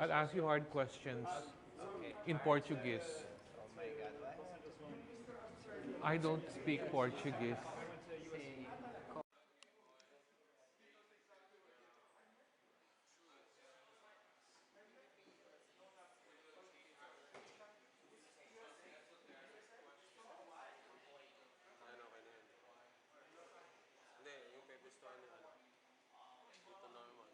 I'll ask you hard questions Okay, in hard Portuguese. Oh my God, why? I don't speak Portuguese. Si Ano, okay na yan. Hindi, yung pepestuhan niya, ano, dito normal.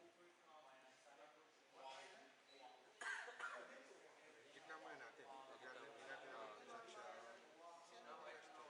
Gitna muna natin. Huwag natin, hindi natin ano, saan siya pwesto.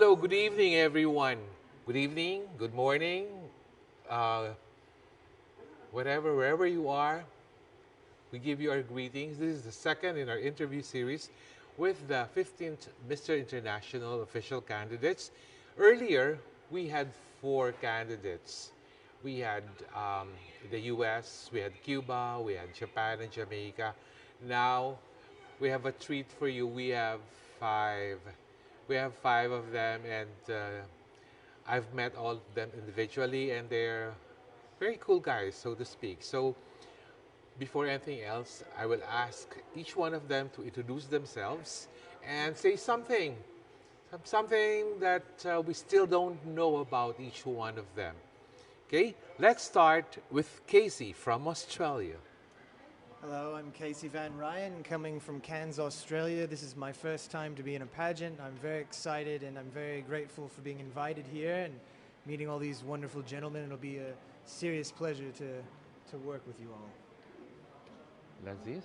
hello, good evening, everyone. Good evening, good morning, uh, wherever you are. We give you our greetings. This is the second in our interview series with the 15th Mr. International official candidates. Earlier, we had four candidates. We had the US, we had Cuba, we had Japan and Jamaica. Now, we have a treat for you. Five. We have five of them, and I've met all of them individually, and they're very cool guys, so to speak. So, before anything else, I will ask each one of them to introduce themselves and say something that we still don't know about each one of them. Okay, let's start with Casey from Australia. Hello, I'm Casey Van Ryan, coming from Cairns, Australia. This is my first time to be in a pageant. I'm very excited and I'm very grateful for being invited here and meeting all these wonderful gentlemen. It'll be a serious pleasure to work with you all. Laziz?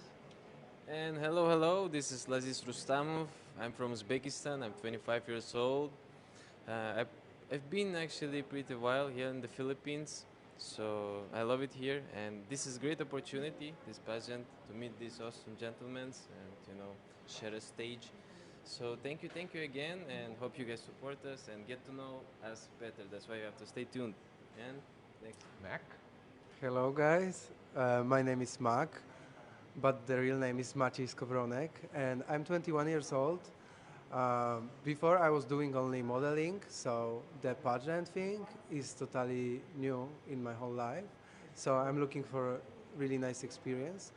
And hello, this is Laziz Rustamov. I'm from Uzbekistan. I'm 25 years old. I've been actually pretty while here in the Philippines, so I love it here. And this is a great opportunity, this pageant, to meet these awesome gentlemen and share a stage. So thank you again, and hope you guys support us and get to know us better. That's why you have to stay tuned. And next, Mac? Hello, guys. My name is Mark, but the real name is Maciej Skowronek, and I'm 21 years old. Before I was doing only modeling, so the pageant thing is totally new in my whole life. So I'm looking for a really nice experience,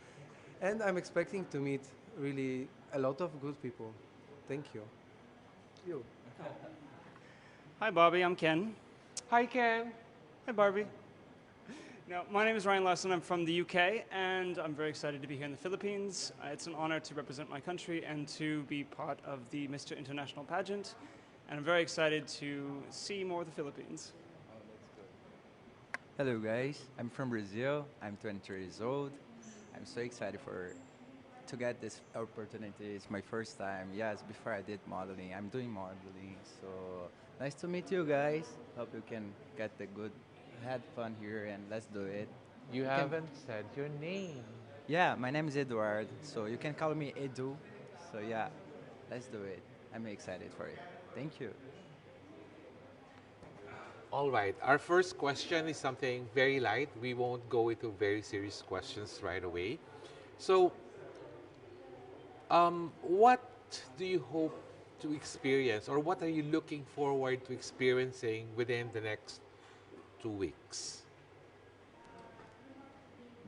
and I'm expecting to meet really a lot of good people. Thank you. You. Hi, Bobby. I'm Ken. Hi, Ken. Hi, Barbie. Now, my name is Ryan Larson. I'm from the UK, and I'm very excited to be here in the Philippines. It's an honor to represent my country and to be part of the Mr. International pageant. And I'm very excited to see more of the Philippines. Hello guys, I'm from Brazil. I'm 23 years old. I'm so excited to get this opportunity. It's my first time. Yes, before I did modeling, I'm doing modeling. So nice to meet you guys. Hope you can get the good, had fun here, and let's do it. You can- haven't said your name. Yeah, my name is Eduard, so you can call me Edu. So yeah, let's do it. I'm excited for it. Thank you. All right, our first question is something very light. We won't go into very serious questions right away. So, what do you hope to experience, or what are you looking forward to experiencing within the next 2 weeks?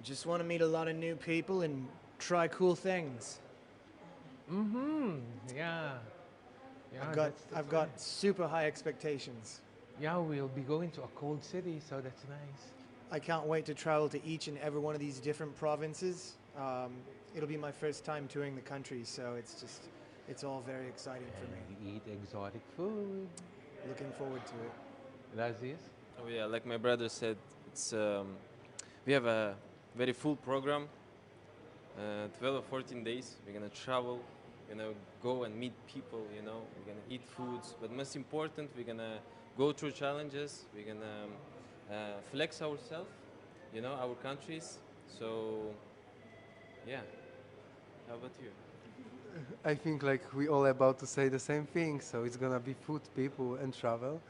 Just want to meet a lot of new people and try cool things. Mm-hmm. Yeah. Yeah, I've got super high expectations. yeah, we'll be going to a cold city, so that's nice. I can't wait to travel to each and every one of these different provinces. It'll be my first time touring the country, so it's all very exciting for me. And eat exotic food. Looking forward to it. Laziz? oh yeah, like my brother said, it's we have a very full program. 12 or 14 days. We're gonna travel. We're gonna go and meet people. We're gonna eat foods. But most important, we're gonna go through challenges. We're gonna flex ourselves. Our countries. So yeah. How about you? I think like we all about to say the same thing. So it's gonna be food, people, and travel.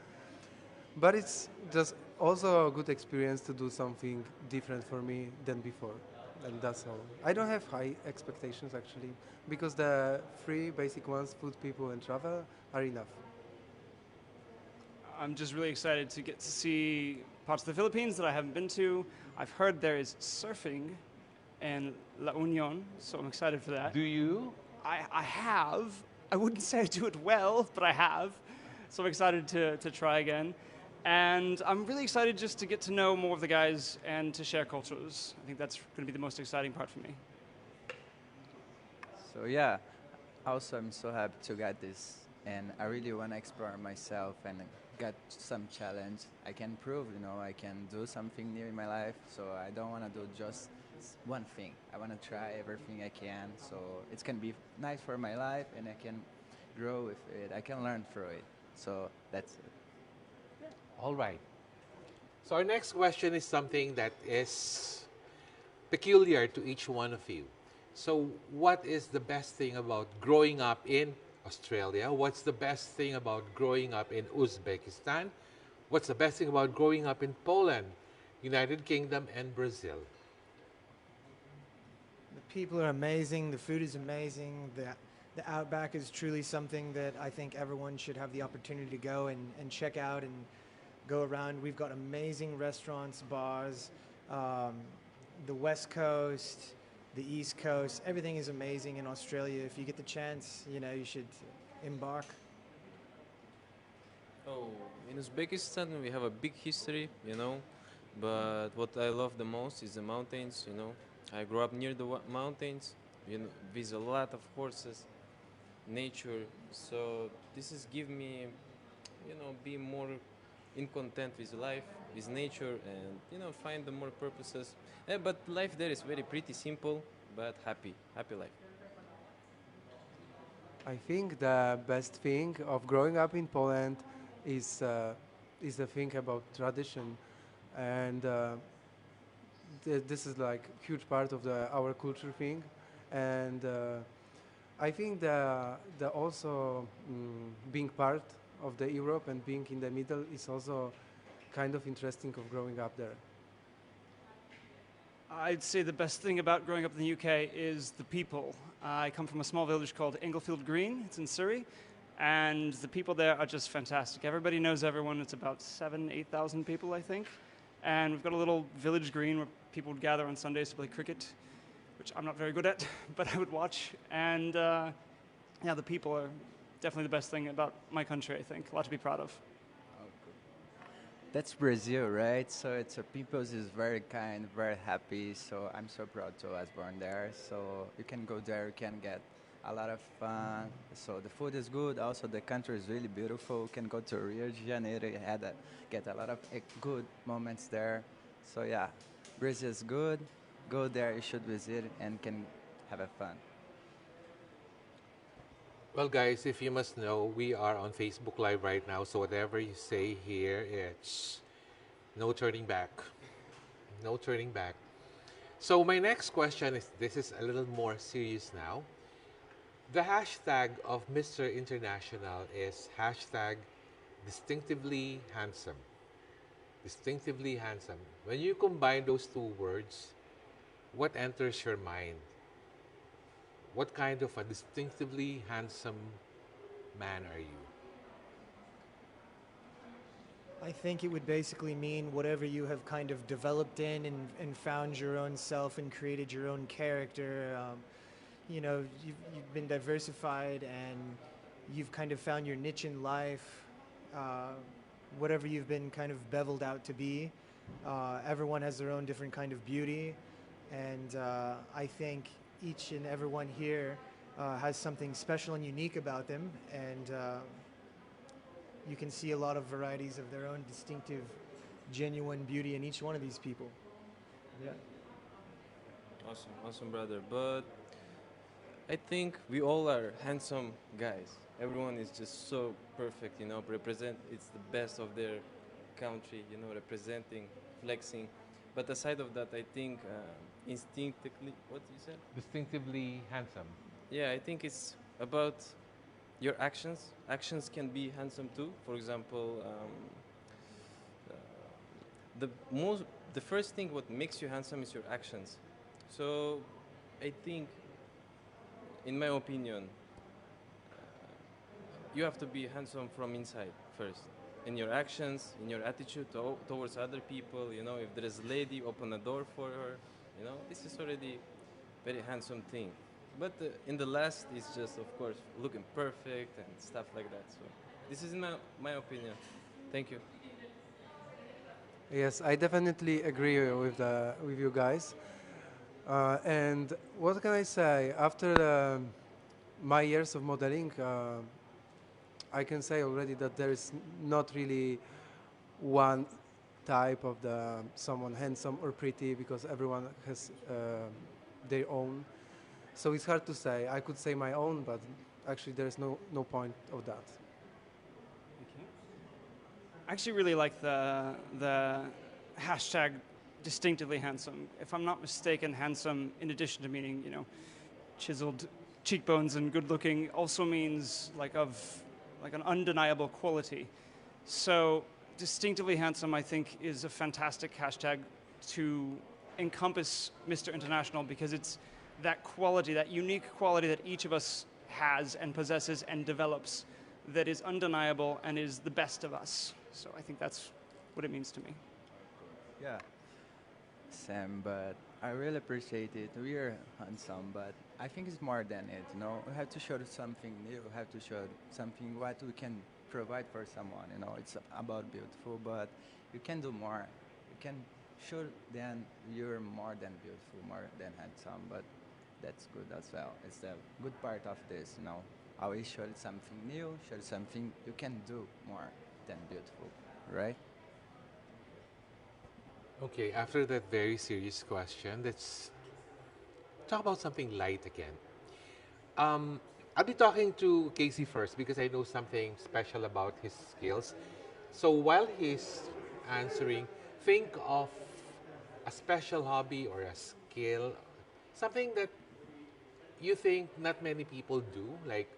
But it's just also a good experience to do something different for me than before. And that's all. I don't have high expectations actually, because the three basic ones, food, people, and travel, are enough. I'm just really excited to get to see parts of the Philippines that I haven't been to. I've heard there is surfing in La Union, so I'm excited for that. Do you? I have. I wouldn't say I do it well, but I have. So I'm excited to try again. And I'm really excited just to get to know more of the guys and to share cultures. I think that's going to be the most exciting part for me. So yeah, also I'm so happy to get this, and I really want to explore myself and get some challenge. I can prove, I can do something new in my life. So I don't want to do just one thing. I want to try everything I can. So it's gonna be nice for my life, and I can grow with it. I can learn through it. So that's it. All right. So our next question is something that is peculiar to each one of you. So, what is the best thing about growing up in Australia? What's the best thing about growing up in Uzbekistan? What's the best thing about growing up in Poland, United Kingdom, and Brazil? The people are amazing. The food is amazing. The Outback is truly something that I think everyone should have the opportunity to go and check out and go around. We've got amazing restaurants, bars, the West Coast, the East Coast. Everything is amazing in Australia. If you get the chance, you know, you should embark. Oh, in Uzbekistan we have a big history, you know, but what I love the most is the mountains, you know. I grew up near the mountains, you know, with a lot of horses, nature. So this is give me, you know, be more in content with life, with nature, and you know, find the more purposes. But life there is very pretty simple, but happy life. I think the best thing of growing up in Poland is the thing about tradition, and this is like huge part of our culture thing, and I think the also being part of the Europe and being in the middle is also kind of interesting of growing up there. I'd say the best thing about growing up in the UK is the people. I come from a small village called Englefield Green. It's in Surrey. And the people there are just fantastic. Everybody knows everyone. It's about 8,000 people, I think. And we've got a little village green where people would gather on Sundays to play cricket, which I'm not very good at, but I would watch. And yeah, the people are definitely the best thing about my country, I think. A lot to be proud of. That's Brazil, right? So it's a people is very kind, very happy. So I'm so proud to was born there. So you can go there, you can get a lot of fun. So the food is good. Also the country is really beautiful. You can go to Rio de Janeiro, you had get a lot of good moments there. So yeah, Brazil is good. Go there, you should visit and can have a fun. Well, guys, if you must know, we are on Facebook Live right now, so whatever you say here, it's no turning back. No turning back. So, my next question is this is a little more serious now. The hashtag of Mr. International is hashtag distinctively handsome. Distinctively handsome. When you combine those two words, what enters your mind? What kind of a distinctively handsome man are you? I think it would basically mean whatever you have kind of developed in and found your own self and created your own character. You know, you've been diversified and you've kind of found your niche in life. Whatever you've been kind of beveled out to be. Everyone has their own different kind of beauty. And I think each and everyone here has something special and unique about them. And you can see a lot of varieties of their own distinctive, genuine beauty in each one of these people. Yeah. Awesome, brother. But I think we all are handsome guys. Everyone is just so perfect, you know, it's the best of their country, you know, representing, flexing. But aside of that, I think instinctively, what you said? Distinctively handsome. Yeah, I think it's about your actions. Actions can be handsome too. For example, the the first thing what makes you handsome is your actions. So, I think, in my opinion, you have to be handsome from inside first. In your actions, in your attitude towards other people. You know, if there is a lady, open a door for her. You know, this is already very handsome thing. But in the last is just, of course, looking perfect and stuff like that. So this is my opinion. Thank you. Yes, I definitely agree with you guys. And what can I say? After my years of modeling, I can say already that there is not really one type of someone handsome or pretty because everyone has their own. So it's hard to say. I could say my own, but actually there is no point of that. Thank I actually really like the hashtag distinctively handsome. If I'm not mistaken, handsome, in addition to meaning, you know, chiseled cheekbones and good looking, also means like an undeniable quality. So distinctively handsome, I think, is a fantastic hashtag to encompass Mr. International, because it's that quality, that unique quality that each of us has and possesses and develops, that is undeniable and is the best of us. So I think that's what it means to me. Yeah, Sam, but I really appreciate it. We are handsome, but I think it's more than it. You know, we have to show something new. We have to show something what we can provide for someone. You know, it's about beautiful, but you can do more. You can show them you're more than beautiful, more than handsome. But that's good as well. It's the good part of this. You know, always show something new, show something you can do more than beautiful, right? Okay, after that very serious question, let's talk about something light again. I'll be talking to Casey first because I know something special about his skills. So while he's answering, think of a special hobby or a skill, something that you think not many people do, like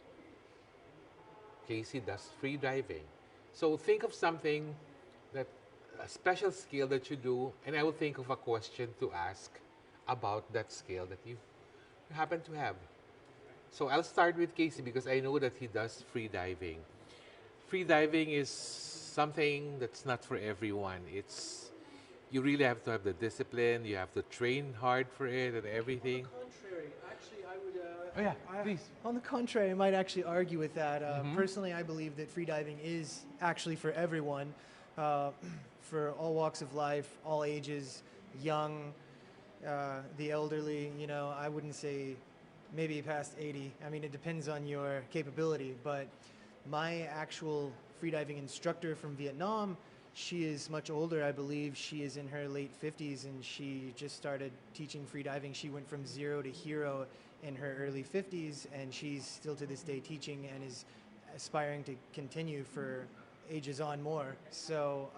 Casey does free diving. So think of something that a special skill that you do, and I will think of a question to ask about that skill that you happen to have. So I'll start with Casey because I know that he does free diving. Free diving is something that's not for everyone. It's you really have to have the discipline. You have to train hard for it and everything. Contrary, actually, I would. Oh yeah, please. On the contrary, I might actually argue with that. Personally, I believe that freediving is actually for everyone, uh, for all walks of life, all ages, young, the elderly. You know, I wouldn't say maybe past 80. I mean, it depends on your capability. But my actual freediving instructor from Vietnam, she is much older. I believe she is in her late 50s, and she just started teaching freediving. She went from zero to hero in her early 50s, and she's still to this day teaching and is aspiring to continue for ages on more. So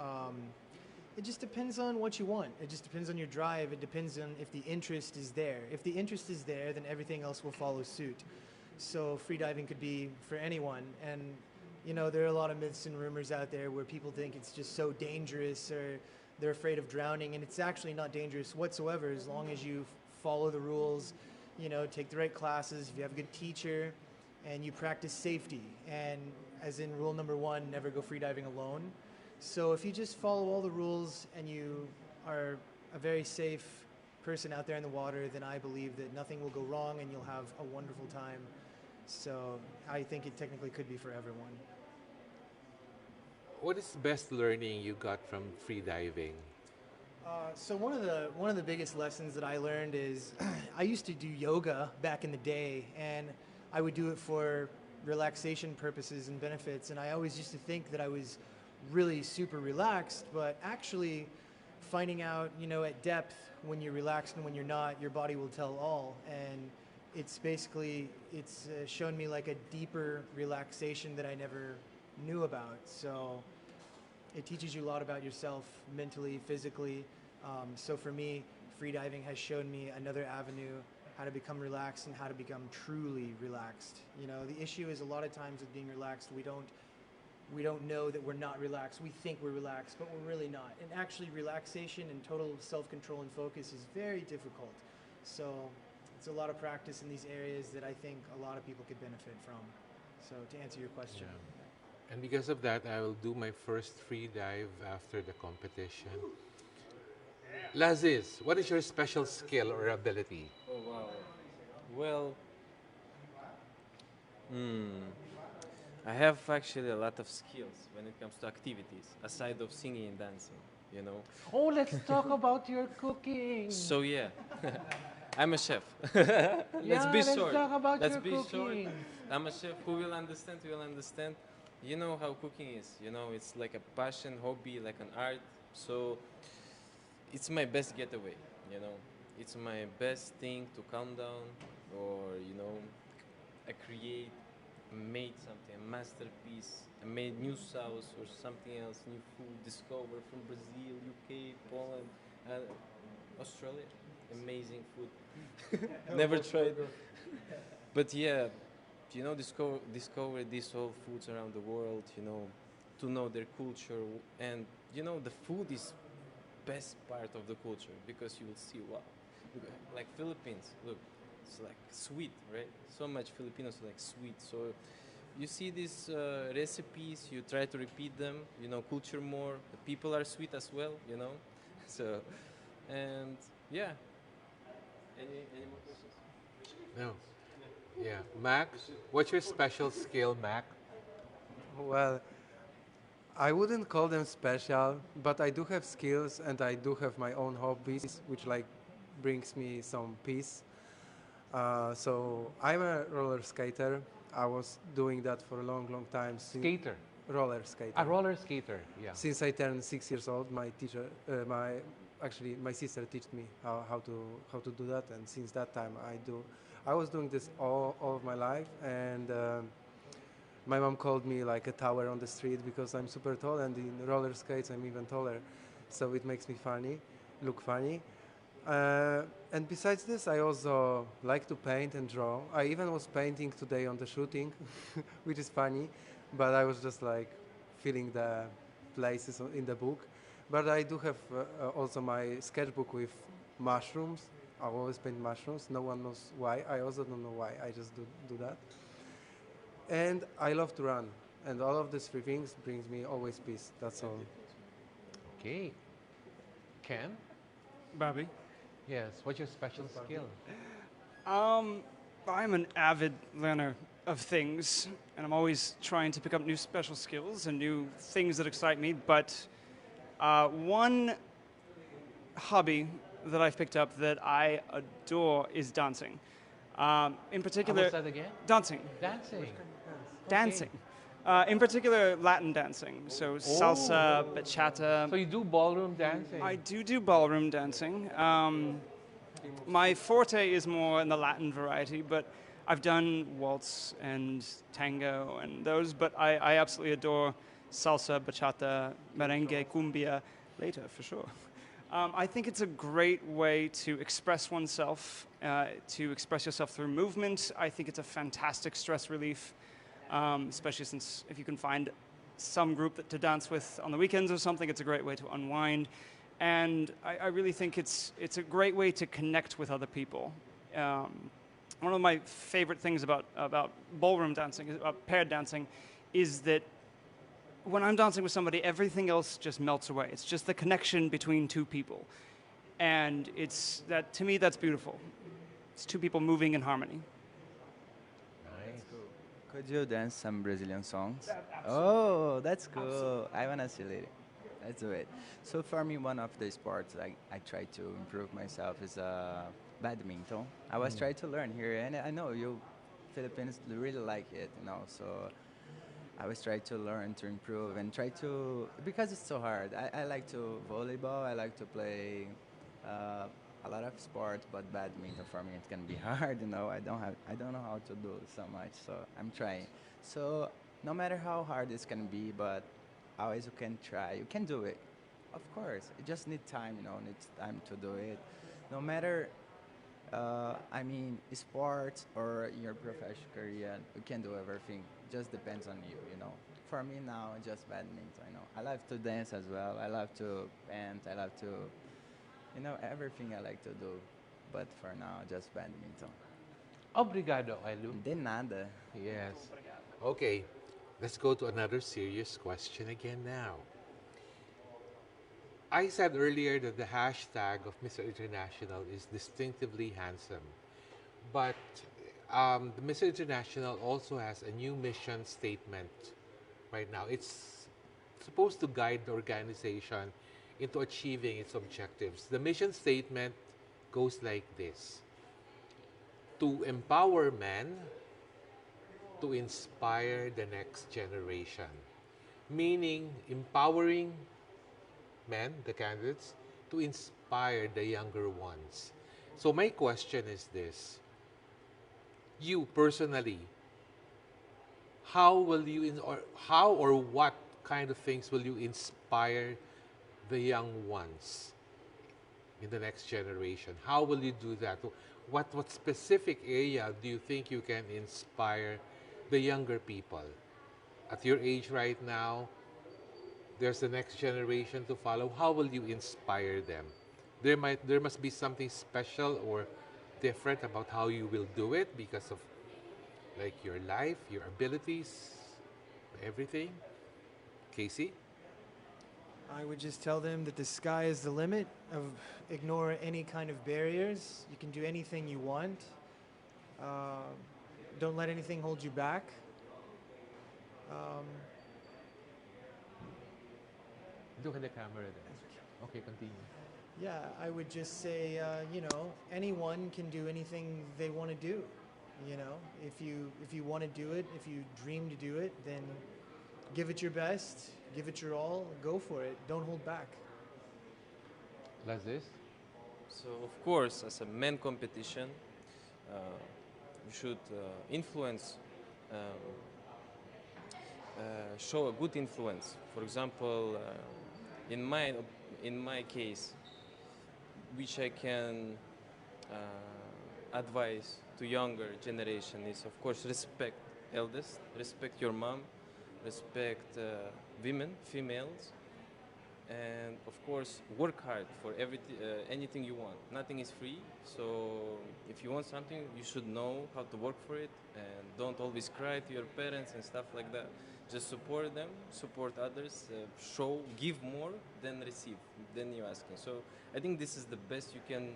it just depends on what you want. It just depends on your drive. It depends on if the interest is there. If the interest is there, then everything else will follow suit. So freediving could be for anyone. And you know, there are a lot of myths and rumors out there where people think it's just so dangerous or they're afraid of drowning, and it's actually not dangerous whatsoever as long as you follow the rules, you know, take the right classes, if you have a good teacher, and you practice safety. And as in rule number 1, never go freediving alone. So if you just follow all the rules and you are a very safe person out there in the water, then I believe that nothing will go wrong and you'll have a wonderful time. So I think it technically could be for everyone. What is the best learning you got from free diving? So one of the biggest lessons that I learned is I used to do yoga back in the day, and I would do it for relaxation purposes and benefits, and I always used to think that I was really super relaxed, but actually finding out, you know, at depth when you're relaxed and when you're not, your body will tell all. And it's shown me like a deeper relaxation that I never knew about. So it teaches you a lot about yourself mentally, physically. So for me, freediving has shown me another avenue, how to become relaxed and how to become truly relaxed. You know, the issue is a lot of times with being relaxed, we don't know that we're not relaxed. We think we're relaxed, but we're really not. And actually relaxation and total self-control and focus is very difficult. So it's a lot of practice in these areas that I think a lot of people could benefit from. So to answer your question. Yeah. And because of that, I will do my first free dive after the competition. Laziz, what is your special skill or ability? Oh wow. Well, I have actually a lot of skills when it comes to activities aside of singing and dancing. You know. Oh, let's talk about your cooking. So yeah, I'm a chef. Let's be short. Talk about Let's your be short. cooking. I'm a chef. Who will understand? Will understand. You know how cooking is. You know, it's like a passion, hobby, like an art. So it's my best getaway. You know, it's my best thing to calm down, or you know, I create made something, a masterpiece, made new sauce or something else, new food, discovered from Brazil, UK, Poland, Australia. Amazing food. Never tried. But yeah, discover these old foods around the world, to know their culture. And, the food is best part of the culture because you will see, wow, like Philippines, look, it's like sweet, right? So much Filipinos like sweet. So you see these recipes, you try to repeat them, culture more. The people are sweet as well. So, and yeah. Any more questions? No. Yeah. Mac, what's your special skill, Mac? Well, I wouldn't call them special, but I do have skills and I do have my own hobbies, which like brings me some peace. So I'm a roller skater. I was doing that for a long, long time. Skater. Roller skater. A roller skater. Yeah. Since I turned 6 years old, my teacher, my sister taught me how to do that, and since that time I was doing this all of my life, and my mom called me like a tower on the street because I'm super tall, and in roller skates I'm even taller, so it makes me look funny. And besides this, I also like to paint and draw. I even was painting today on the shooting, which is funny, but I was just like filling the places in the book. But I do have also my sketchbook with mushrooms. I always paint mushrooms. No one knows why. I also don't know why. I just do that. And I love to run. And all of these three things brings me always peace. That's all. Okay. Ken? Bobby. Yes. What's your special skill? I'm an avid learner of things, and I'm always trying to pick up new special skills and new things that excite me. But one hobby that I've picked up that I adore is dancing. In particular, What's that again? dancing. Dancing. Dancing. In particular, Latin dancing. So salsa, bachata. So you do ballroom dancing? I do ballroom dancing. My forte is more in the Latin variety, but I've done waltz and tango and those, but I absolutely adore salsa, bachata, merengue, cumbia, later for sure. I think it's a great way to express oneself, to express yourself through movement. I think it's a fantastic stress relief, especially since if you can find some group to dance with on the weekends or something, it's a great way to unwind. And I really think it's a great way to connect with other people. One of my favorite things about ballroom dancing, about paired dancing, is that when I'm dancing with somebody, everything else just melts away. It's just the connection between two people. And to me, that's beautiful. It's two people moving in harmony. Nice. Could you dance some Brazilian songs? Oh, that's cool. I wanna see later. Let's do it. So for me, one of the sports I try to improve myself is badminton. I was trying to learn here, and I know you Filipinos really like it, So I was trying to learn to improve and try to because it's so hard. I like to volleyball. I like to play a lot of sports, but badminton for me it can be hard. I don't know how to do so much, so I'm trying. So no matter how hard this can be, but always you can try. You can do it. Of course. You just need time, need time to do it. No matter, sports or your professional career, you can do everything. Just depends on you. For me now, just badminton, I love to dance as well. I love to paint. I love to, everything I like to do. But for now, just badminton. Obrigado, Elu. De nada. Yes. Okay. Let's go to another serious question again now. I said earlier that the hashtag of Mr. International is distinctively handsome. But the Mr. International also has a new mission statement right now. It's supposed to guide the organization into achieving its objectives. The mission statement goes like this: to empower men to inspire the next generation. Meaning, empowering men, the candidates, to inspire the younger ones. So my question is this: you personally, how will you or how or what kind of things will you inspire the young ones in the next generation? How will you do that? What specific area do you think you can inspire the younger people? At your age right now, there's the next generation to follow. How will you inspire them? There must be something special or different about how you will do it because of like your life, your abilities, everything. Casey? I would just tell them that the sky is the limit. Ignore any kind of barriers. You can do anything you want. Uh, don't let anything hold you back. Um, Look at the camera then. Okay, continue. yeah, I would just say, anyone can do anything they want to do. You know, if you want to do it, if you dream to do it, then give it your best, give it your all, go for it. Don't hold back. Like this? So of course, as a men competition, you should influence, um, show a good influence. For example, in my case, which I can advise to younger generation is, of course, respect eldest, respect your mom, respect women, females, and of course work hard for anything you want. Nothing is free, so if you want something, you should know how to work for it, and don't always cry to your parents and stuff like that. Just support them, support others, give more than receive, than you asking. So I think this is the best you can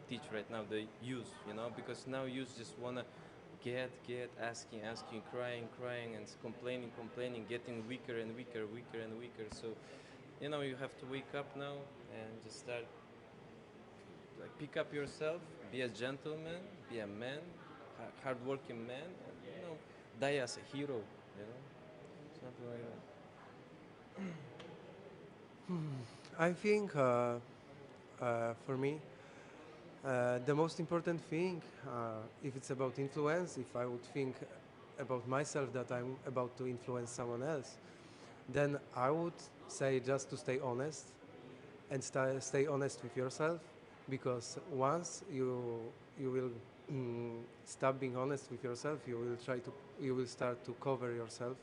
teach right now, the youth, because now youth just wanna get, asking, crying, and complaining, getting weaker and weaker. So you have to wake up now and just start, like, pick up yourself, be a gentleman, be a man, hardworking man, and die as a hero, something like that. I think for me, the most important thing, if it's about influence, if I would think about myself that I'm about to influence someone else, then I would say just to stay honest and stay honest with yourself, because once you will stop being honest with yourself, you will start to cover yourself,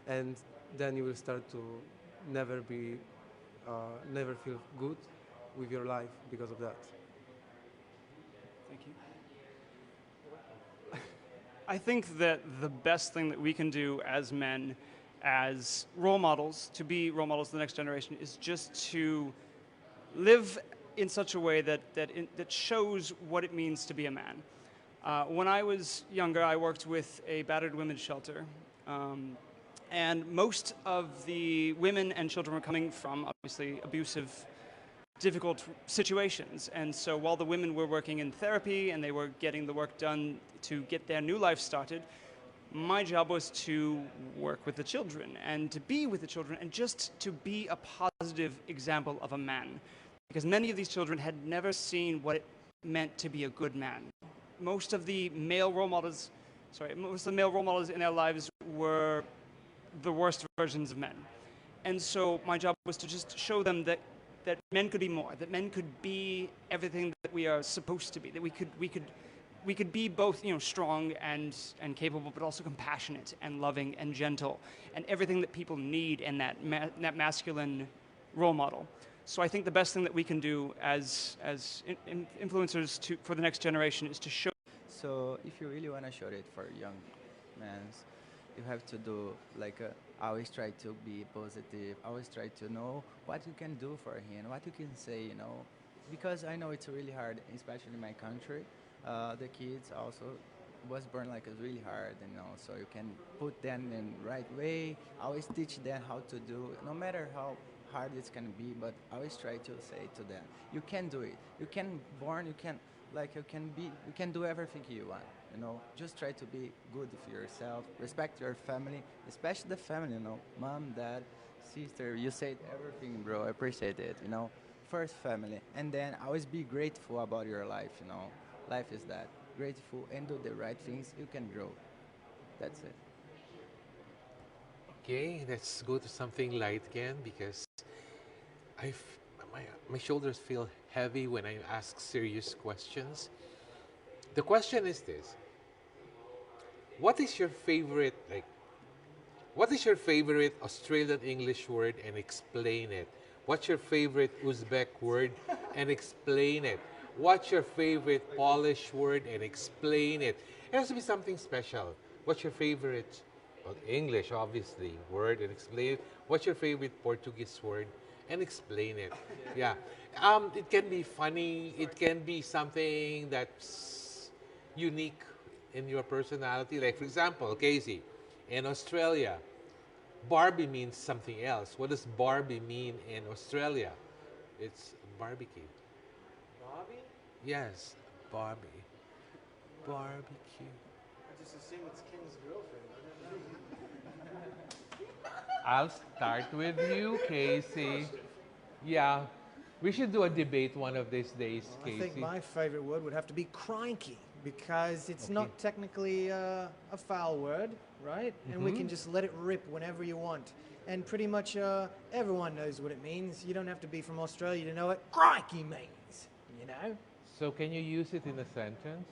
and then you will start to never be never feel good with your life because of that. Thank you. I think that the best thing that we can do as men, as role models, to be role models to the next generation, is just to live in such a way that shows what it means to be a man. When I was younger, I worked with a battered women's shelter. And most of the women and children were coming from, obviously, abusive, difficult situations. And so while the women were working in therapy and they were getting the work done to get their new life started, my job was to work with the children and to be with the children and just to be a positive example of a man. Because many of these children had never seen what it meant to be a good man. Most of the male role models in their lives were the worst versions of men. And so my job was to just show them that men could be more, that men could be everything that we are supposed to be, that we could be both, strong and capable, but also compassionate and loving and gentle, and everything that people need in that masculine role model. So I think the best thing that we can do as influencers for the next generation is to show. So if you really want to show it for young men, you have to do always try to be positive, always try to know what you can do for him, what you can say, because I know it's really hard, especially in my country. The kids also was born really hard, so you can put them in the right way, always teach them how to do, no matter how hard it's can be, but always try to say to them, you can do it, you can do everything you want. Just try to be good for yourself, respect your family, especially the family, mom, dad, sister. You said everything, bro. I appreciate it. First family, and then always be grateful about your life. Life is that grateful and do the right things. You can grow. That's it. Okay, let's go to something light again because I f- my shoulders feel heavy when I ask serious questions. The question is this: What is your favorite What is your favorite Australian English word and explain it? What's your favorite Uzbek word and explain it? What's your favorite Polish word and explain it? It has to be something special. What's your favorite, well, English obviously, word and explain it? What's your favorite Portuguese word and explain it? Yeah. It can be funny. It can be something that's unique in your personality. Like, for example, Casey, in Australia, Barbie means something else. What does Barbie mean in Australia? It's barbecue. Bobby? Yes, Barbie. Barbecue. I just assume it's Ken's girlfriend. I'll start with you, Casey. Yeah, we should do a debate one of these days, I think Casey. my favorite word would have to be cranky because it's Okay. not technically a foul word, right? And we Mm-hmm. can just let it rip whenever you want. And pretty much everyone knows what it means. You don't have to be from Australia to know what crikey means, you know? So can you use it in a sentence?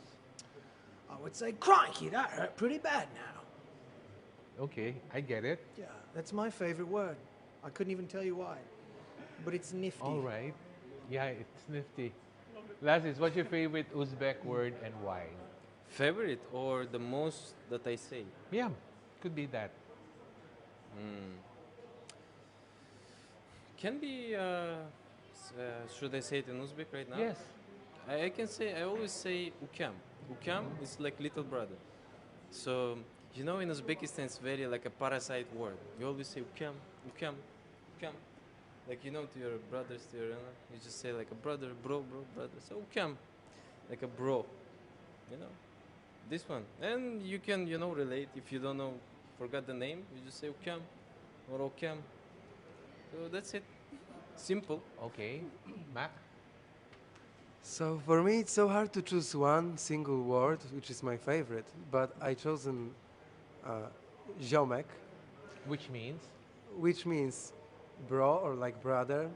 I would say, crikey, that hurt pretty bad now. Okay, I get it. Yeah, that's my favorite word. I couldn't even tell you why. But it's nifty. All right. Yeah, it's nifty. Lazis, what's your favorite Uzbek word and why? Favorite or the most that I say? Yeah, could be that. Can be, should I say it in Uzbek right now? Yes. I can say, I always say ukam. Ukam is like little brother. So, you know, in Uzbekistan, it's very like a parasite word. You always say ukam, ukam, ukam. Like, you know, to your brothers, to your, you just say like a brother, bro, brother. So ukam, like a bro, you know, this one. And you can, you know, relate. If you don't know, forgot the name, you just say ukam or okam. So that's it. Simple. Okay. Mac? So for me, it's so hard to choose one single word, which is my favorite. But I chosen ziomek, Which means? which means bro or like brother.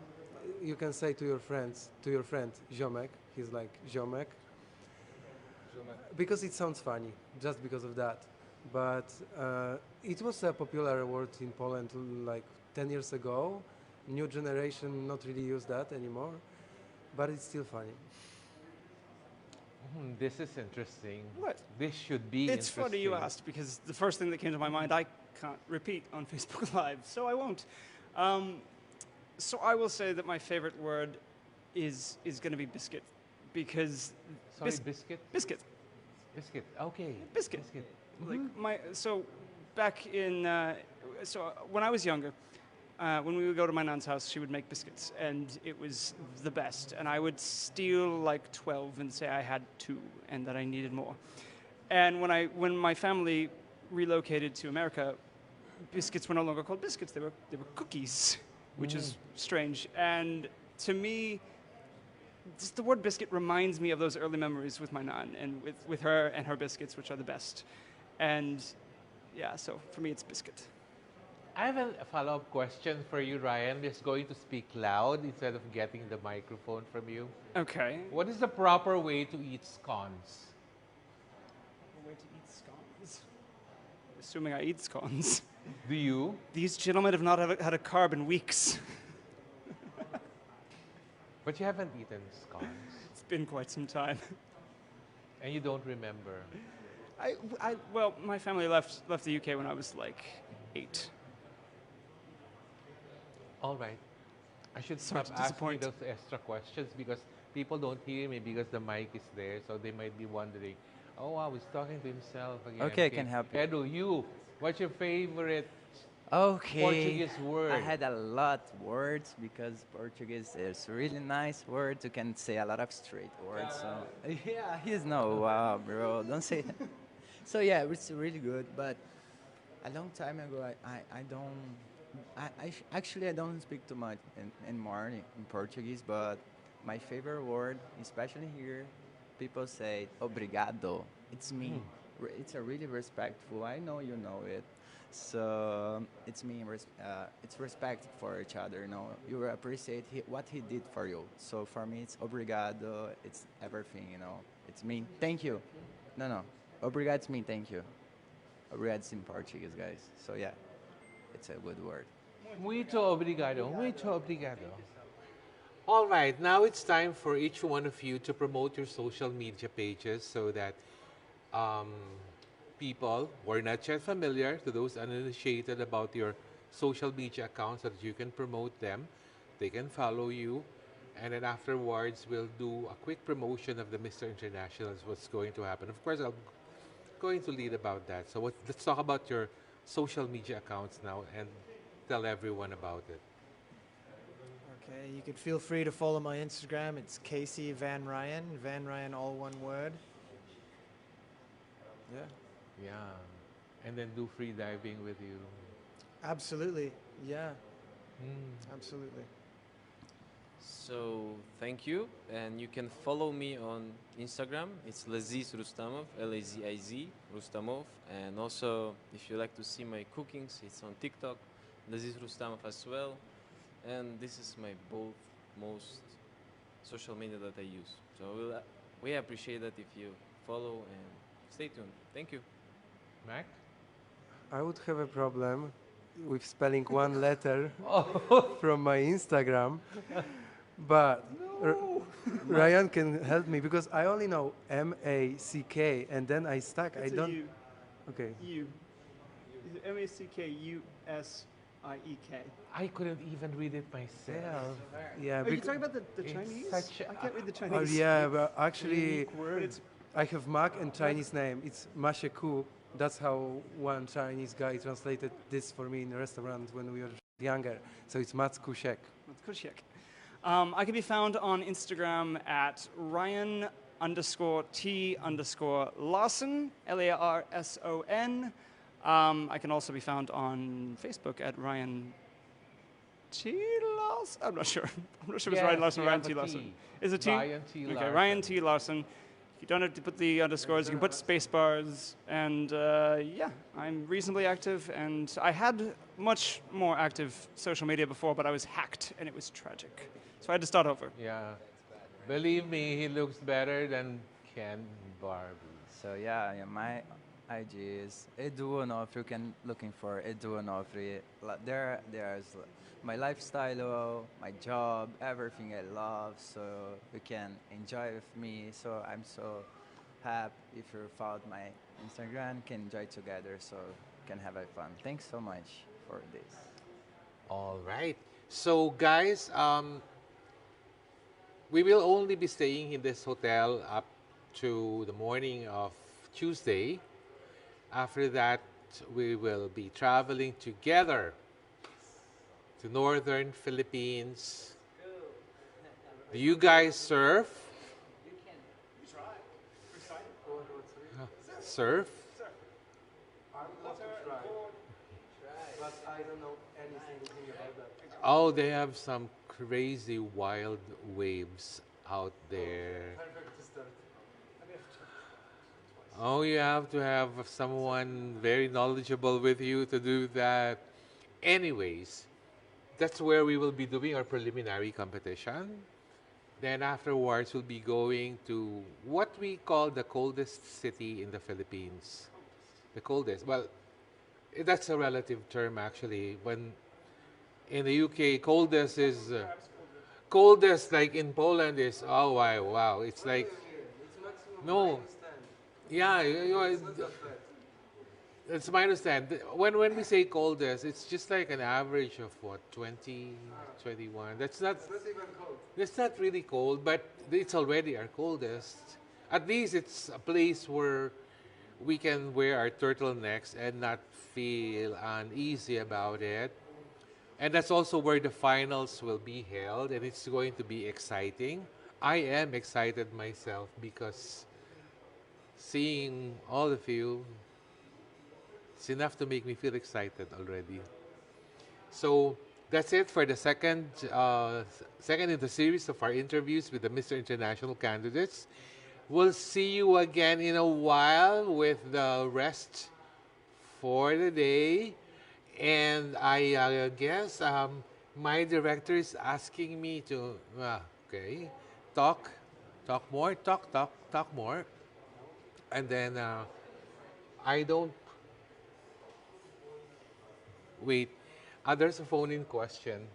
You can say to your friends, to your friend, ziomek. He's like ziomek because it sounds funny, just because of that. But it was a popular word in Poland like 10 years ago. New generation not really use that anymore, but it's still funny. This is interesting. What? This should be It's funny you interesting. asked because the first thing that came to my mind I can't repeat on Facebook Live, so I won't. So I will say that my favorite word is going to be biscuit because Sorry, bis- biscuit? biscuit. Biscuit. Okay. Biscuit. Biscuit. Like so back in when I was younger, when we would go to my nan's house, she would make biscuits, and it was the best. And I would steal like 12 and say I had 2 and that I needed more. And when my family relocated to America, biscuits were no longer called biscuits; they were cookies, which is strange. And to me, just the word biscuit reminds me of those early memories with my nan and with her and her biscuits, which are the best. And yeah, so for me, it's biscuit. I have a follow-up question for you, Ryan. Just going to speak loud instead of getting the microphone from you. Okay. What is the proper way to eat scones? Way to eat scones. Assuming I eat scones. Do you? These gentlemen have not had a carb in weeks. But you haven't eaten scones. It's been quite some time. And you don't remember. Well, my family left the UK when I was like 8. All right. I should Sorry stop to asking disappoint. those extra questions because people don't hear me because the mic is there, so they might be wondering, oh wow, he's talking to himself again. Okay, I can help you. Edu, you, what's your favorite Okay. Portuguese word? I had a lot words because Portuguese is really nice words. You can say a lot of straight words. So yeah, he's no wow, bro. Don't say that. So yeah, it's really good. But a long time ago, I don't. Actually I don't speak too much anymore in Portuguese. But my favorite word, especially here, people say obrigado. It's me. it's a really respectful. I know you know it. So it's it's respect for each other. You know, you appreciate what he did for you. So for me, it's obrigado. It's everything. You know, it's mean thank you. No, obrigado mean thank you. Obrigado in Portuguese, guys. So yeah, it's a good word. Muito obrigado. Muito obrigado. All right, now it's time for each one of you to promote your social media pages so that um, people who are not yet familiar, to those uninitiated about your social media accounts, so that you can promote them, they can follow you, and then afterwards we'll do a quick promotion of the Mr. International, is what's going to happen. Of course, I'm going to lead about that. So let's talk about your social media accounts now and tell everyone about it. Okay, you could feel free to follow my Instagram. It's Casey Van Ryan. Van Ryan, all one word. Yeah. Yeah, and then do free diving with you. Absolutely. Yeah, Mm. absolutely. So thank you, and you can follow me on Instagram. It's Laziz Rustamov, Laziz Rustamov, and also if you like to see my cookings, it's on TikTok, Laziz Rustamov as well. And this is my both most social media that I use. So we appreciate that if you follow and stay tuned. Thank you. Mac? I would have a problem with spelling one letter Oh, from my Instagram, but Ryan can help me because I only know M-A-C-K, and then I stuck. I It's a don't. U. Okay. U. M-A-C-K-U-S-I-E-K. I couldn't even read it myself. Yeah. Are you talking about the it's Chinese? such I can't read the Oh Chinese. yeah, but actually, Unique word. It's I have Mac and Chinese name. It's Masheku. That's how one Chinese guy translated this for me in a restaurant when we were younger. So it's Mats Kushek. That's Kushik. I can be found on Instagram at Ryan_T_Larson, Larson. I can also be found on Facebook at Ryan T. Larson. I'm not sure. I'm not sure if it's Ryan Larson or Ryan T. Larson. Is it T? Ryan T. Okay, Larson. Ryan T. Larson. You don't have to put the underscores. You can put space bars. And yeah, I'm reasonably active. And I had much more active social media before, but I was hacked, and it was tragic. So I had to start over. Yeah. Believe me, he looks better than Ken Barbie. So yeah, my IG is Edu Onofre. You can looking for Edu Onofre. There's my lifestyle, my job, everything I love. So you can enjoy with me. So I'm so happy if you followed my Instagram, can enjoy together. So can have a fun. Thanks so much for this. All right. So, guys, we will only be staying in this hotel up to the morning of Tuesday. After that, we will be traveling together to northern Philippines. Do you guys surf? Surf? I would love to try, but I don't know anything about that. Oh, they have some crazy wild waves out there. Perfect to start. Oh, you have to have someone very knowledgeable with you to do that. Anyways, that's where we will be doing our preliminary competition. Then afterwards, we'll be going to what we call the coldest city in the Philippines. The coldest. Well, that's a relative term actually. When in the UK, coldest is coldest like in Poland is oh wow. It's like It's maximum no. minus 10. Yeah, It's not that bad. it's minus 10. When we say coldest, it's just like an average of what, 20, 21. It's not even cold. That's not really cold, but it's already our coldest. At least it's a place where we can wear our turtlenecks and not feel uneasy about it. And that's also where the finals will be held, and it's going to be exciting. I am excited myself because seeing all of you, it's enough to make me feel excited already. So that's it for the second in the series of our interviews with the Mr. International candidates. We'll see you again in a while with the rest for the day. And I guess my director is asking me to, okay, talk, talk more. And then I don't, wait, there's a phone in question.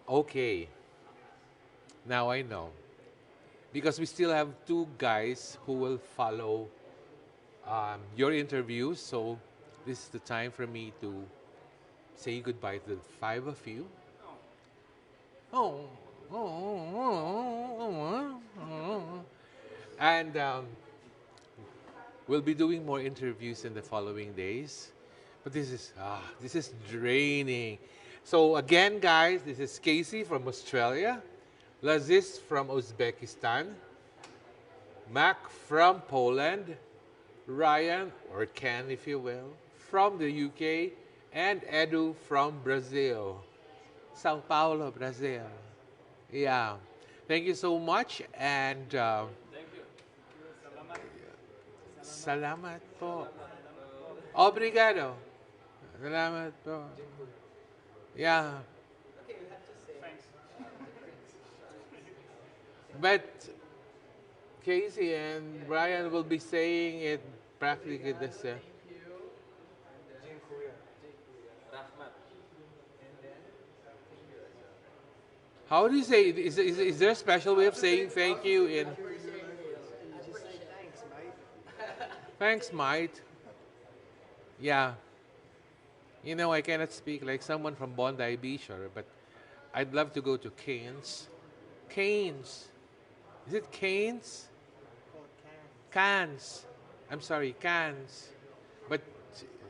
Okay, now I know. Because we still have two guys who will follow your interviews. So this is the time for me to say goodbye to the five of you. Oh, and we'll be doing more interviews in the following days. But this is draining. So again, guys, this is Casey from Australia, Laziz from Uzbekistan, Mac from Poland, Ryan, or Ken if you will, from the UK, and Edu from Brazil. Sao Paulo, Brazil. Yeah. Thank you so much and salamat po. Obrigado. Salamat po. Yeah. But Casey and Brian will be saying it practically the same. How do you say it? Is there a special way of saying thank you in? Thanks, mate. Yeah. You know, I cannot speak like someone from Bondi Beach, but I'd love to go to Cairns. Cairns. Is it Cairns? Cairns. I'm sorry, Cairns. But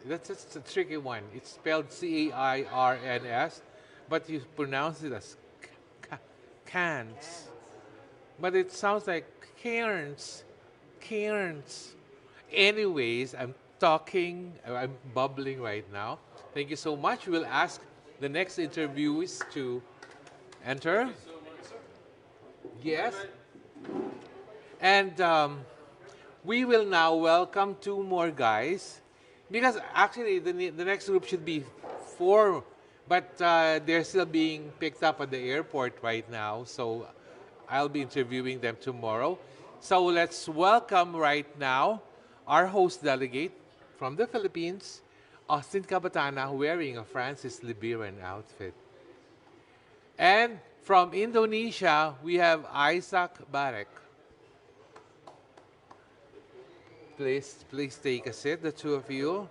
that's a tricky one. It's spelled Cairns, but you pronounce it as Cairns. But it sounds like Cairns. Cairns. Anyways, I'm bubbling right now. Thank you so much. We'll ask the next interviewees to enter. Yes. And we will now welcome two more guys. Because actually, the next group should be four, but they're still being picked up at the airport right now. So I'll be interviewing them tomorrow. So let's welcome right now our host delegate from the Philippines, Austin Cabatana, wearing a Francis Libiran outfit. And from Indonesia, we have Isaac Barek. Please take a seat, the two of you.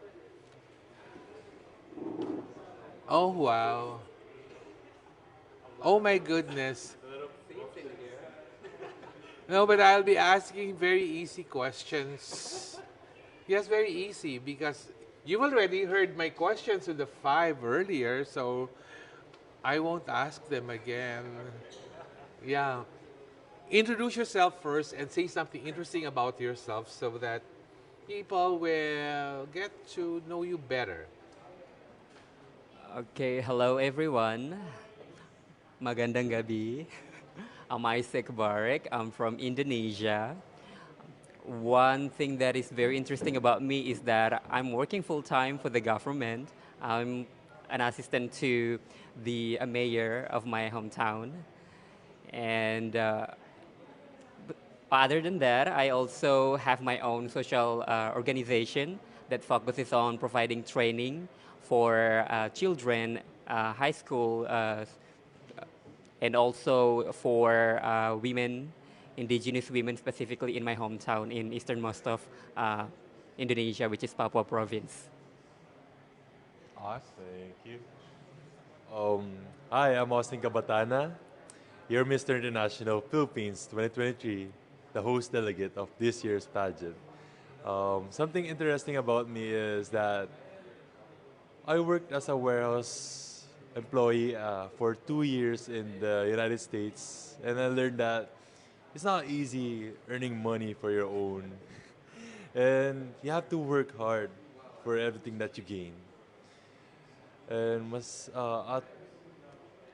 Oh, wow. Oh, my goodness. No, but I'll be asking very easy questions. Yes, very easy, because you've already heard my questions with the five earlier, so I won't ask them again. Yeah. Introduce yourself first and say something interesting about yourself so that people will get to know you better. Okay, hello everyone. Magandang gabi. I'm Isaac Barek. I'm from Indonesia. One thing that is very interesting about me is that I'm working full-time for the government. I'm an assistant to the mayor of my hometown. And other than that, I also have my own social organization that focuses on providing training for children, high school, and also for women, indigenous women specifically in my hometown in easternmost of Indonesia, which is Papua province. Awesome. Thank you. Hi, I'm Austin Cabatana, your Mr. International Philippines 2023, the host delegate of this year's pageant. Something interesting about me is that I worked as a warehouse employee for 2 years in the United States, and I learned that it's not easy earning money for your own, and you have to work hard for everything that you gain. And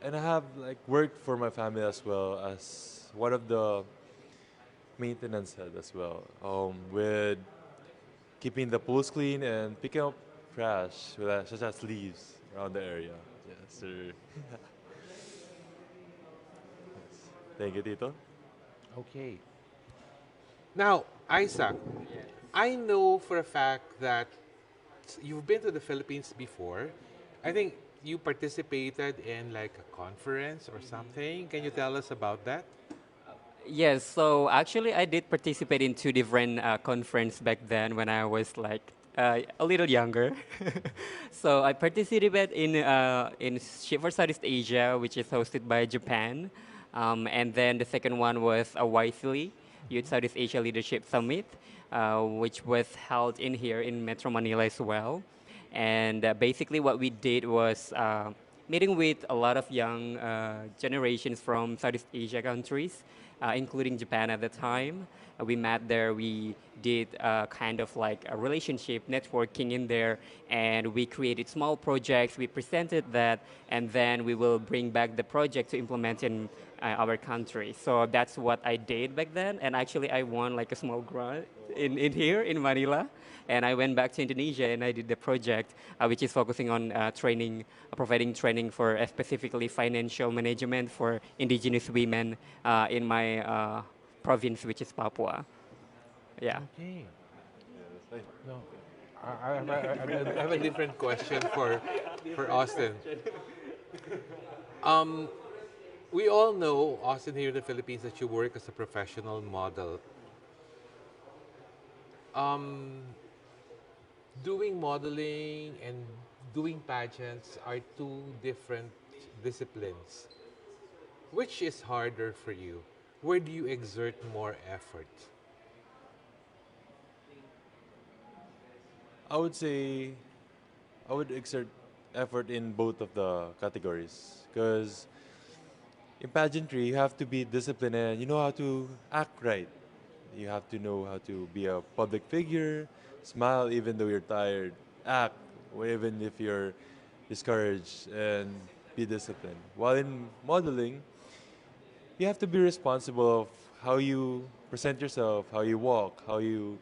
and I have like worked for my family as well as one of the maintenance head as well. With keeping the pools clean and picking up trash, such as leaves around the area. Yes, sir. Thank you, Tito. Okay. Now, Isaac, I know for a fact that you've been to the Philippines before. I think you participated in like a conference or something. Can you tell us about that? Yes, so actually I did participate in two different conference back then when I was like a little younger. So I participated in Ship for Southeast Asia, which is hosted by Japan, and then the second one was a YSEALI, Youth Southeast Asia Leadership Summit, which was held in here in Metro Manila as well. And basically, what we did was meeting with a lot of young generations from Southeast Asia countries, including Japan at the time. We met there, we did kind of like a relationship networking in there, and we created small projects. We presented that, and then we will bring back the project to implement in our country. So that's what I did back then, and actually I won like a small grant in here in Manila. And I went back to Indonesia and I did the project, which is focusing on training, providing training for specifically financial management for indigenous women in my province, which is Papua. Yeah. Okay. No, I have a different question for Austin. We all know, Austin, here in the Philippines, that you work as a professional model. Doing modeling and doing pageants are two different disciplines. Which is harder for you? Where do you exert more effort? I would say I would exert effort in both of the categories because in pageantry you have to be disciplined and you know how to act right. You have to know how to be a public figure, smile even though you're tired, act even if you're discouraged, and be disciplined. While in modeling, you have to be responsible of how you present yourself, how you walk, how you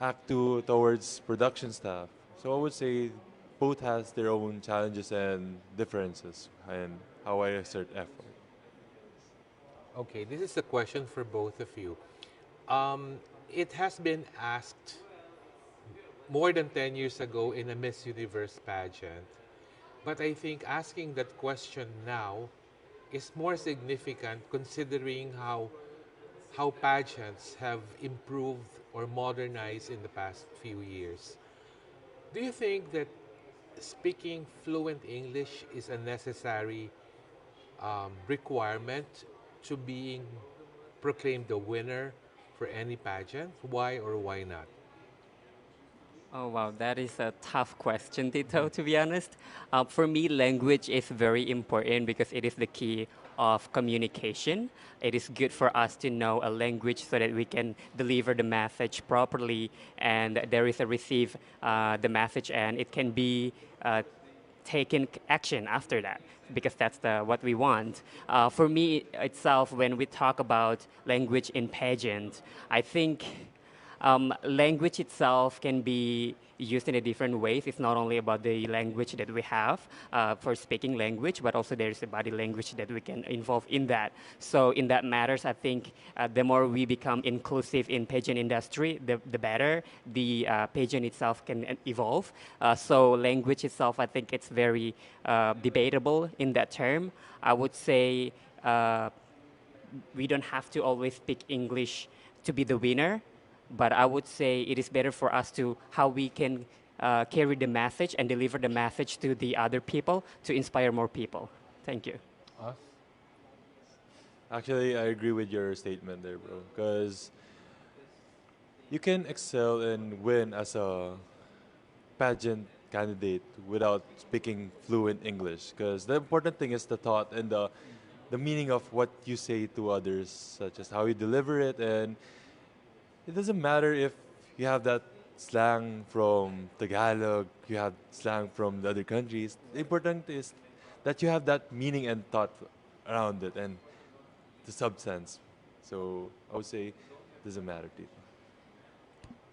act towards production staff. So I would say both has their own challenges and differences and how I exert effort. Okay, this is a question for both of you. It has been asked more than 10 years ago in a Miss Universe pageant, but I think asking that question now is more significant considering how pageants have improved or modernized in the past few years. Do you think that speaking fluent English is a necessary requirement to being proclaimed the winner for any pageant? Why or why not? Oh wow, that is a tough question, Tito, to be honest. For me, language is very important because it is the key of communication. It is good for us to know a language so that we can deliver the message properly and there is a receive the message and it can be taken action after that because that's what we want. For me itself, when we talk about language in pageant, I think language itself can be used in a different ways. It's not only about the language that we have for speaking language, but also there's a body language that we can involve in that. So in that matters, I think the more we become inclusive in pageant industry, the better the pageant itself can evolve. So language itself, I think it's very debatable in that term. I would say we don't have to always speak English to be the winner. But I would say it is better for us to how we can carry the message and deliver the message to the other people to inspire more people. Thank you. Us? Actually, I agree with your statement there, bro. Because you can excel and win as a pageant candidate without speaking fluent English. Because the important thing is the thought and the meaning of what you say to others, such as how you deliver it. And it doesn't matter if you have that slang from Tagalog, you have slang from the other countries. The important is that you have that meaning and thought around it and the substance. So I would say doesn't matter, Tito.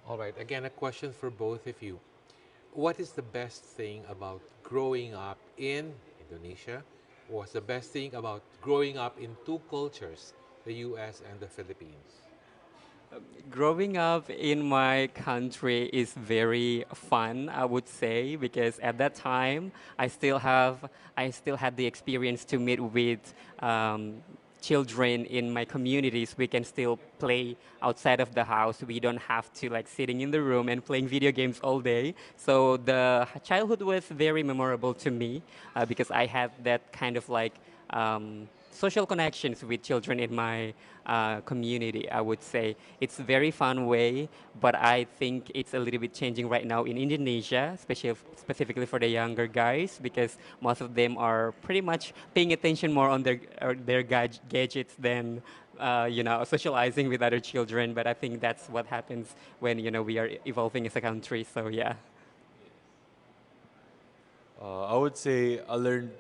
All right, again, a question for both of you. What is the best thing about growing up in Indonesia? What's the best thing about growing up in two cultures, the US and the Philippines? Growing up in my country is very fun, I would say, because at that time I still had the experience to meet with children in my communities. We can still play outside of the house. We don't have to like sitting in the room and playing video games all day. So the childhood was very memorable to me because I had that kind of like social connections with children in my community. I would say it's a very fun way, but I think it's a little bit changing right now in Indonesia, especially specifically for the younger guys, because most of them are pretty much paying attention more on their gadgets than socializing with other children. But I think that's what happens when we are evolving as a country. So yeah. I would say I learned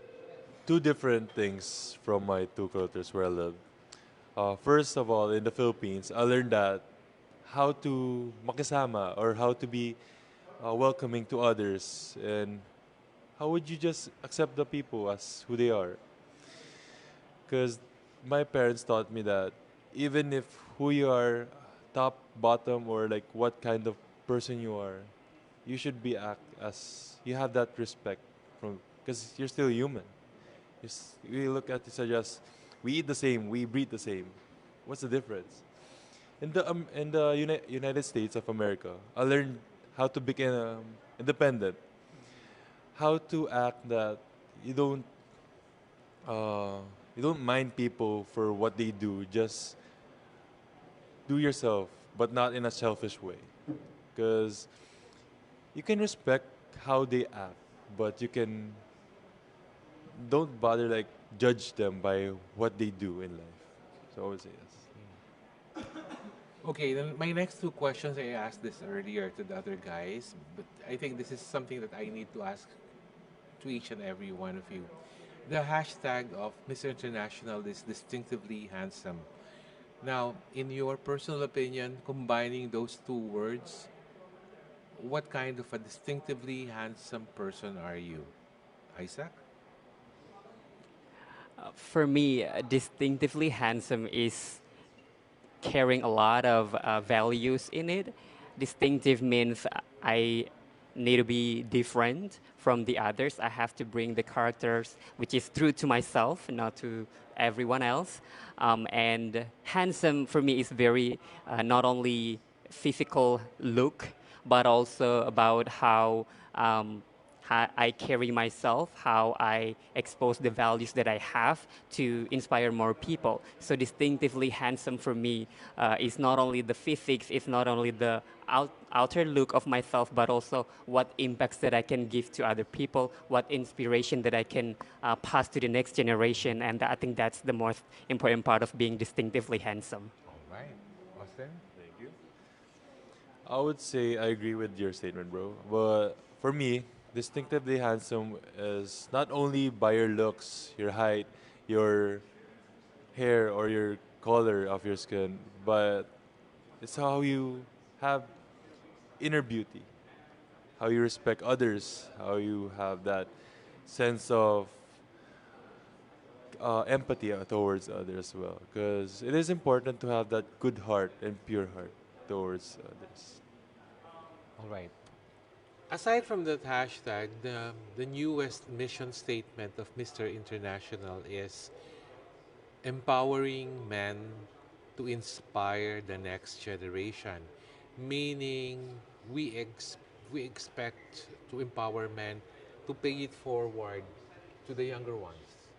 two different things from my two cultures where I live. First of all, in the Philippines, I learned that how to makisama or how to be welcoming to others and how would you just accept the people as who they are. Because my parents taught me that even if who you are, top, bottom, or like what kind of person you are, you should be act as you have that respect from because you're still human. We look at it as we eat the same, we breathe the same. What's the difference? In the United States of America, I learned how to become independent, how to act that you don't uh, you don't mind people for what they do. Just do yourself, but not in a selfish way. Because you can respect how they act, but you can don't bother like judge them by what they do in life. So I would say yes. Okay, then my next two questions, I asked this earlier to the other guys, but I think this is something that I need to ask to each and every one of you. The hashtag of Mr. International is distinctively handsome. Now, in your personal opinion, combining those two words, what kind of a distinctively handsome person are you? Isaac? For me, distinctively handsome is carrying a lot of values in it. Distinctive means I need to be different from the others. I have to bring the characters which is true to myself, not to everyone else. And handsome for me is very not only physical look, but also about how I carry myself, how I expose the values that I have to inspire more people. So distinctively handsome for me is not only the physics, it's not only the outer look of myself, but also what impacts that I can give to other people, what inspiration that I can pass to the next generation. And I think that's the most important part of being distinctively handsome. All right. Austin? Thank you. I would say I agree with your statement, bro. But for me, distinctively handsome is not only by your looks, your height, your hair, or your color of your skin, but it's how you have inner beauty, how you respect others, how you have that sense of empathy towards others as well. Because it is important to have that good heart and pure heart towards others. All right. Aside from that hashtag, the newest mission statement of Mr. International is empowering men to inspire the next generation, meaning we expect to empower men to pay it forward to the younger ones.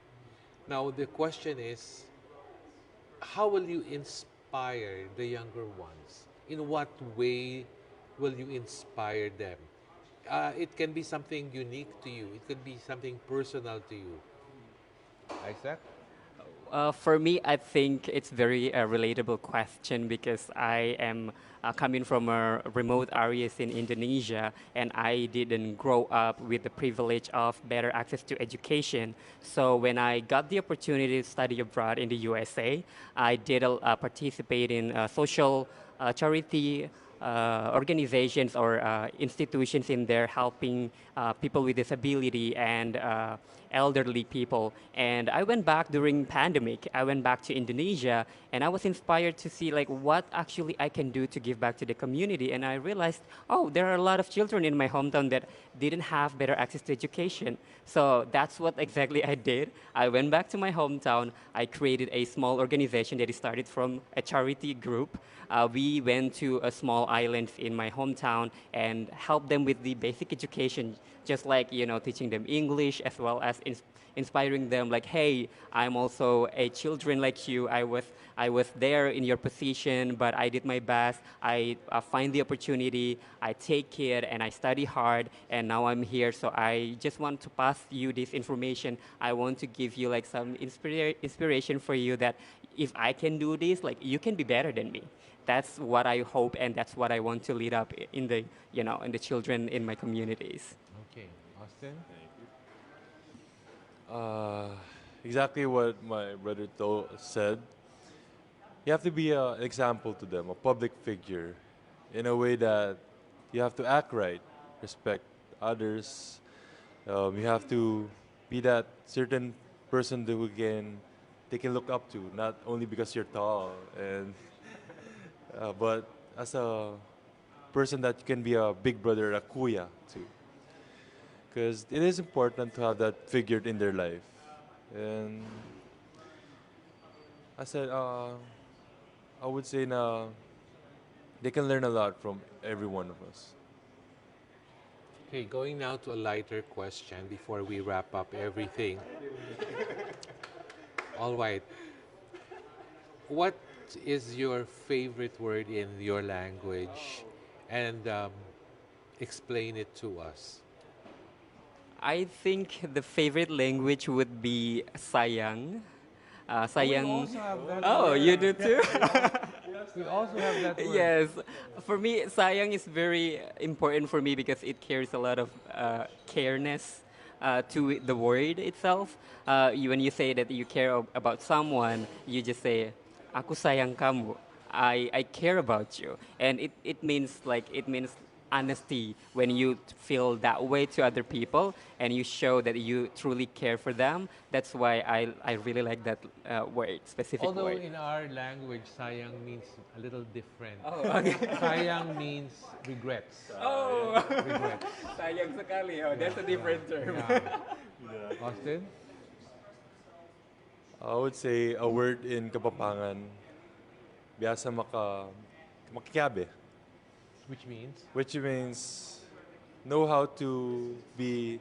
Now, the question is, how will you inspire the younger ones? In what way will you inspire them? It can be something unique to you. It could be something personal to you. Isaac? For me, I think it's very relatable question because I am coming from a remote areas in Indonesia, and I didn't grow up with the privilege of better access to education. So when I got the opportunity to study abroad in the USA, I did participate in social charity organizations or institutions in there helping people with disability and elderly people. And I went back during pandemic. I went back to Indonesia, and I was inspired to see like what actually I can do to give back to the community. And I realized, oh, there are a lot of children in my hometown that didn't have better access to education. So that's what exactly I did. I went back to my hometown. I created a small organization that started from a charity group. We went to a small island in my hometown and helped them with the basic education, just like teaching them English as well as inspiring them like, hey, I'm also a children like you. I was there in your position, but I did my best. I find the opportunity, I take it, and I study hard, and now I'm here. So I just want to pass you this information. I want to give you like some inspiration for you that if I can do this, like you can be better than me. That's what I hope, and that's what I want to lead up in the in the children in my communities. Okay, Austin. Exactly what my brother said. You have to be an example to them, a public figure, in a way that you have to act right, respect others. You have to be that certain person that they can look up to, not only because you're tall, and but as a person that you can be a big brother, a kuya too. Because it is important to have that figure in their life. And I said, I would say na they can learn a lot from every one of us. Okay, going now to a lighter question before we wrap up everything. All right. What is your favorite word in your language? And explain it to us. I think the favorite language would be sayang. Sayang. Oh, you do too? We also have that word. Yes. For me, sayang is very important for me because it carries a lot of careness to the word itself. When you say that you care about someone, you just say, "Aku sayang kamu." I care about you, and it means honesty when you feel that way to other people and you show that you truly care for them. That's why I really like that word, specific Although word. in our language, sayang means a little different. Oh, okay. Sayang means regrets. Oh, Regrets. sayang sekali. Oh, that's a different term. Yeah. Austin? I would say a word in Kapampangan, biasa makikiabe, Which means? which means know how to be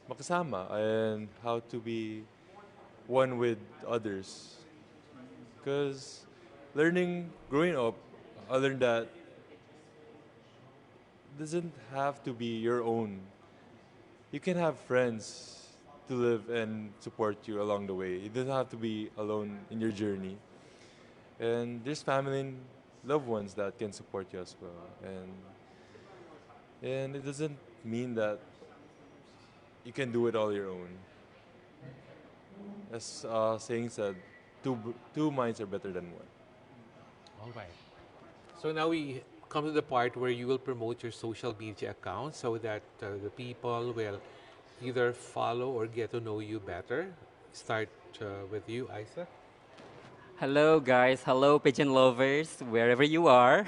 makasama and how to be one with others. Because growing up, I learned that doesn't have to be your own. You can have friends to live and support you along the way. You don't have to be alone in your journey. And there's family and loved ones that can support you as well. And it doesn't mean that you can do it all your own. As saying said, two minds are better than one. All right. So now we come to the part where you will promote your social media account so that the people will either follow or get to know you better. Start with you, Isaac. Hello, guys. Hello, pigeon lovers, wherever you are.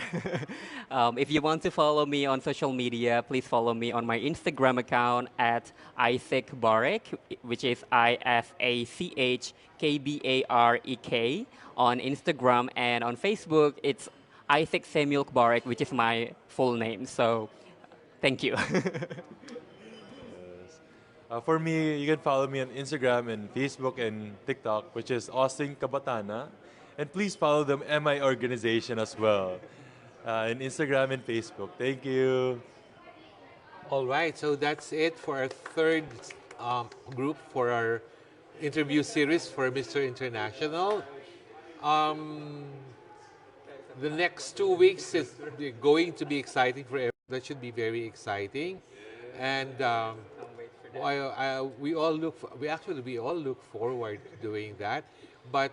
If you want to follow me on social media, please follow me on my Instagram account at Isaac Barek, which is ISACHKBAREK on Instagram, and on Facebook, it's Isaac Samuel Barek, which is my full name. So, thank you. For me, you can follow me on Instagram and Facebook and TikTok, which is Austin Kabatana. And please follow the MI organization as well in Instagram and Facebook. Thank you. All right, so that's it for our third group for our interview series for Mr. International. Um, the next 2 weeks is going to be exciting for everyone. That should be very exciting, and we all we all look forward to doing that. But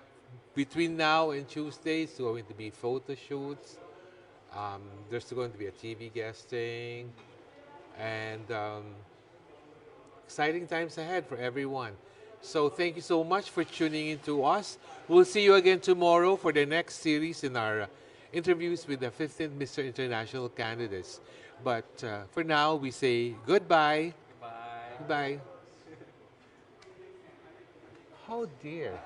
between now and Tuesday, it's going to be photo shoots. There's going to be a TV guesting, and exciting times ahead for everyone. So thank you so much for tuning in to us. We'll see you again tomorrow for the next series in our interviews with the 15th Mr. International candidates. But for now, we say goodbye. Goodbye. Goodbye. Oh dear.